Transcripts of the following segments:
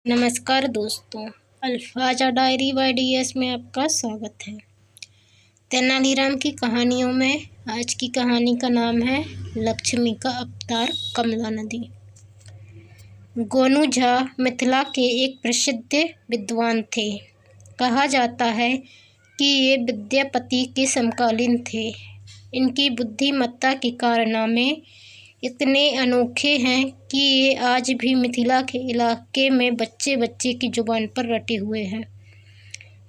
नमस्कार दोस्तों, अल्फाजा diary bye DS में आपका स्वागत है। तेनालीराम की कहानियों में आज की कहानी का नाम है लक्ष्मी का अवतार कमला नदी। गोनू झा मिथिला के एक प्रसिद्ध विद्वान थे। कहा जाता है कि ये विद्यापति के समकालीन थे। इनकी बुद्धिमत्ता के कारनामे इतने अनोखे हैं कि ये आज भी मिथिला के इलाके में बच्चे बच्चे की जुबान पर रटे हुए हैं।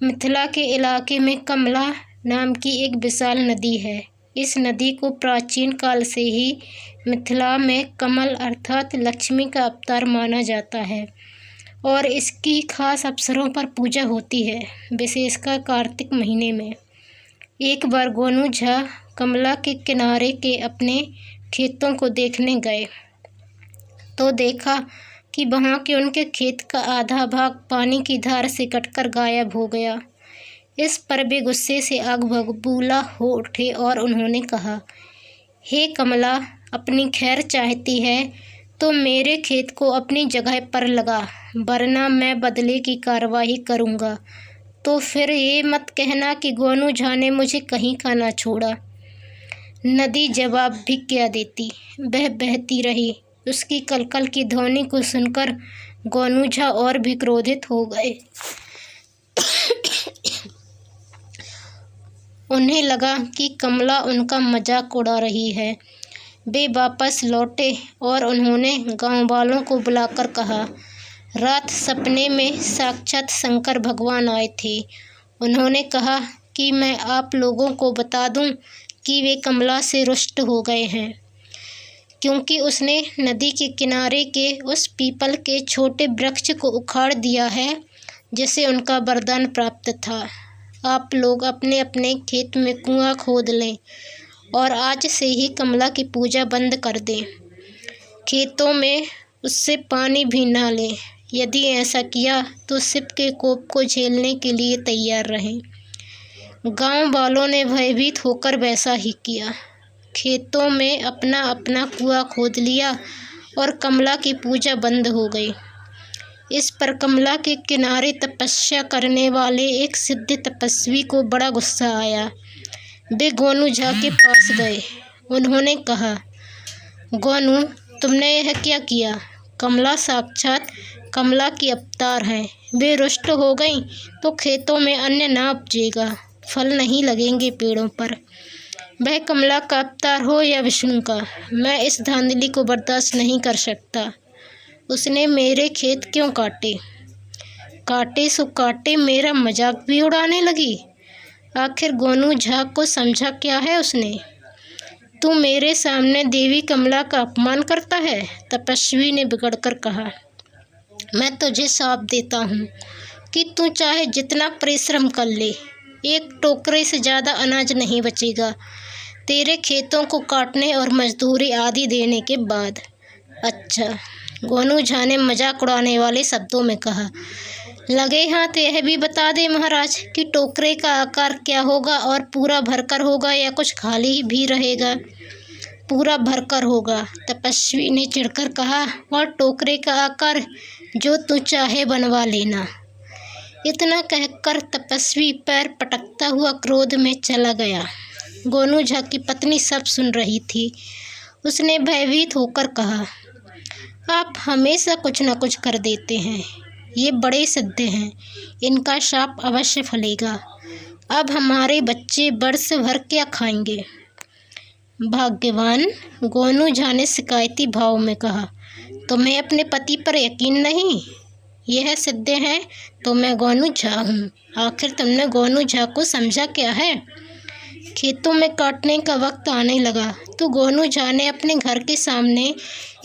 मिथिला के इलाके में कमला नाम की एक विशाल नदी है। इस नदी को प्राचीन काल से ही मिथिला में कमल अर्थात लक्ष्मी का अवतार माना जाता है और इसकी खास अवसरों पर पूजा होती है, विशेषकर कार्तिक महीने में। एक बार गोनू झा कमला के किनारे के अपने खेतों को देखने गए तो देखा कि वहाँ के उनके खेत का आधा भाग पानी की धार से कटकर गायब हो गया। इस पर वे गुस्से से आग बबूला हो उठे और उन्होंने कहा, हे कमला, अपनी खैर चाहती है तो मेरे खेत को अपनी जगह पर लगा, वरना मैं बदले की कार्रवाई करूँगा। तो फिर ये मत कहना कि गोनू झा ने मुझे कहीं का ना छोड़ा। नदी जवाब भी क्या देती, वह बहती रही। उसकी कलकल की ध्वनि को सुनकर गोनू झा और भी क्रोधित हो गए। उन्हें लगा कि कमला उनका मजाक उड़ा रही है। वे वापस लौटे और उन्होंने गांव वालों को बुलाकर कहा, रात सपने में साक्षात शंकर भगवान आए थे। उन्होंने कहा कि मैं आप लोगों को बता दूं कि वे कमला से रुष्ट हो गए हैं, क्योंकि उसने नदी के किनारे के उस पीपल के छोटे वृक्ष को उखाड़ दिया है जिसे उनका वरदान प्राप्त था। आप लोग अपने अपने खेत में कुआं खोद लें और आज से ही कमला की पूजा बंद कर दें। खेतों में उससे पानी भी ना लें। यदि ऐसा किया तो शिव के कोप को झेलने के लिए तैयार रहें। गांव वालों ने भयभीत होकर वैसा ही किया। खेतों में अपना अपना कुआं खोद लिया और कमला की पूजा बंद हो गई। इस पर कमला के किनारे तपस्या करने वाले एक सिद्ध तपस्वी को बड़ा गुस्सा आया। वे गोनू झा के पास गए। उन्होंने कहा, गोनू, तुमने यह क्या किया? कमला साक्षात कमला की अवतार है। वे रुष्ट हो गई तो खेतों में अन्न ना उपजेगा, फल नहीं लगेंगे पेड़ों पर। वह कमला का अवतार हो या विष्णु का, मैं इस धांधली को बर्दाश्त नहीं कर सकता। उसने मेरे खेत क्यों काटे? काटे सो काटे, मेरा मजाक भी उड़ाने लगी। आखिर गोनू झा को समझा क्या है उसने? तू मेरे सामने देवी कमला का अपमान करता है, तपस्वी ने बिगड़कर कहा। मैं तुझे श्राप देता हूँ कि तू चाहे जितना परिश्रम कर ले, एक टोकरे से ज़्यादा अनाज नहीं बचेगा तेरे खेतों को काटने और मजदूरी आदि देने के बाद। अच्छा, गोनू झा ने मजाक उड़ाने वाले शब्दों में कहा। लगे हाथ यह भी बता दे महाराज कि टोकरे का आकार क्या होगा और पूरा भरकर होगा या कुछ खाली भी रहेगा? पूरा भरकर होगा, तपस्वी ने चिढ़कर कहा, और टोकरे का आकार जो तू चाहे बनवा लेना। इतना कहकर तपस्वी पैर पटकता हुआ क्रोध में चला गया। गोनू झा की पत्नी सब सुन रही थी। उसने भयभीत होकर कहा, आप हमेशा कुछ न कुछ कर देते हैं। ये बड़े सिद्ध हैं, इनका शाप अवश्य फलेगा। अब हमारे बच्चे वर्ष भर क्या खाएंगे? भाग्यवान, गोनू झा ने शिकायती भाव में कहा, तुम्हें अपने पति पर यकीन नहीं? यह सिद्ध है तो मैं गोनू झा हूँ। आखिर तुमने गोनू झा को समझा क्या है? खेतों में काटने का वक्त आने लगा तो गोनू झा ने अपने घर के सामने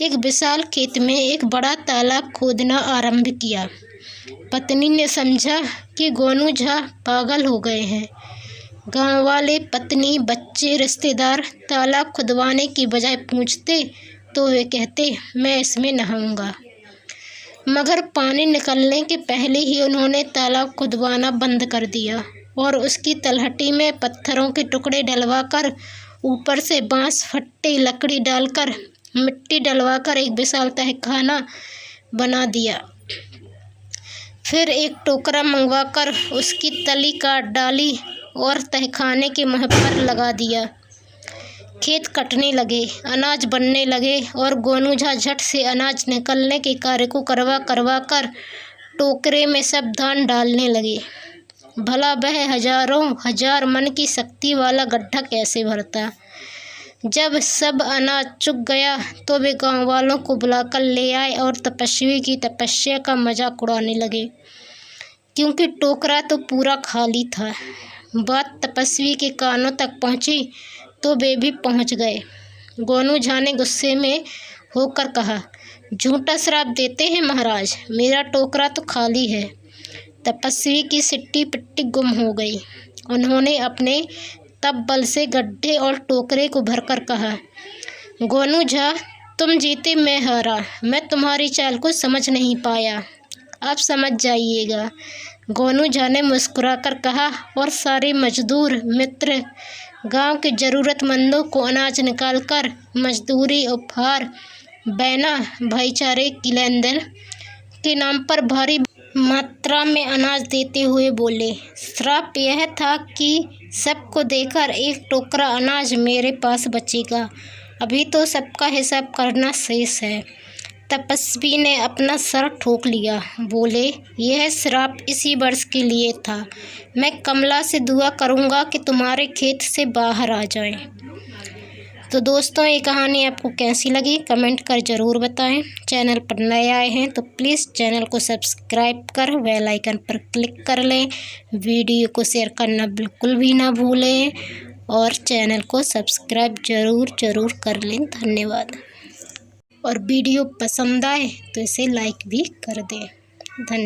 एक विशाल खेत में एक बड़ा तालाब खोदना आरंभ किया। पत्नी ने समझा कि गोनू झा पागल हो गए हैं। गांव वाले, पत्नी, बच्चे, रिश्तेदार तालाब खुदवाने की बजाय पूछते तो वे कहते, मैं इसमें नहाऊंगा। मगर पानी निकलने के पहले ही उन्होंने तालाब खुदवाना बंद कर दिया और उसकी तलहटी में पत्थरों के टुकड़े डलवाकर, ऊपर से बांस, फट्टे, लकड़ी डालकर, मिट्टी डलवाकर एक विशाल तहखाना बना दिया। फिर एक टोकरा मंगवाकर उसकी तली काट डाली और तहखाने के मुँह पर लगा दिया। खेत कटने लगे, अनाज बनने लगे और गोनू झा झट से अनाज निकलने के कार्य को करवा कर टोकरे में सब धान डालने लगे। भला वह हजारों हजार मन की शक्ति वाला गड्ढा कैसे भरता। जब सब अनाज चुक गया तो वे गांव वालों को बुलाकर ले आए और तपस्वी की तपस्या का मजाक उड़ाने लगे, क्योंकि टोकरा तो पूरा खाली था। बात तपस्वी के कानों तक पहुंची तो वे भी पहुंच गए। गोनू झा ने गुस्से में होकर कहा, झूठा श्राप देते हैं महाराज, मेरा टोकरा तो खाली है। तपस्वी की सिट्टी पिट्टी गुम हो गई। उन्होंने अपने तब बल से गड्ढे और टोकरे को भरकर कहा, गोनू झा तुम जीते मैं हारा, मैं तुम्हारी चाल को समझ नहीं पाया, अब समझ जाइएगा। गोनू झा ने मुस्कुराकर कहा और सारे मजदूर मित्र गांव के ज़रूरतमंदों को अनाज निकालकर मजदूरी उपहार बैना भाईचारे की लेन देन के नाम पर भारी मात्रा में अनाज देते हुए बोले, श्राप यह था कि सबको देकर एक टोकरा अनाज मेरे पास बचेगा, अभी तो सबका हिसाब करना शेष है। तपस्वी ने अपना सर ठोक लिया, बोले, यह श्राप इसी वर्ष के लिए था। मैं कमला से दुआ करूँगा कि तुम्हारे खेत से बाहर आ जाए। तो दोस्तों ये कहानी आपको कैसी लगी कमेंट कर ज़रूर बताएं। चैनल पर नए आए हैं तो प्लीज़ चैनल को सब्सक्राइब कर बेल आइकन पर क्लिक कर लें। वीडियो को शेयर करना बिल्कुल भी ना भूलें और चैनल को सब्सक्राइब ज़रूर कर लें। धन्यवाद। और वीडियो पसंद आए तो इसे लाइक भी कर दें। धन्यवाद।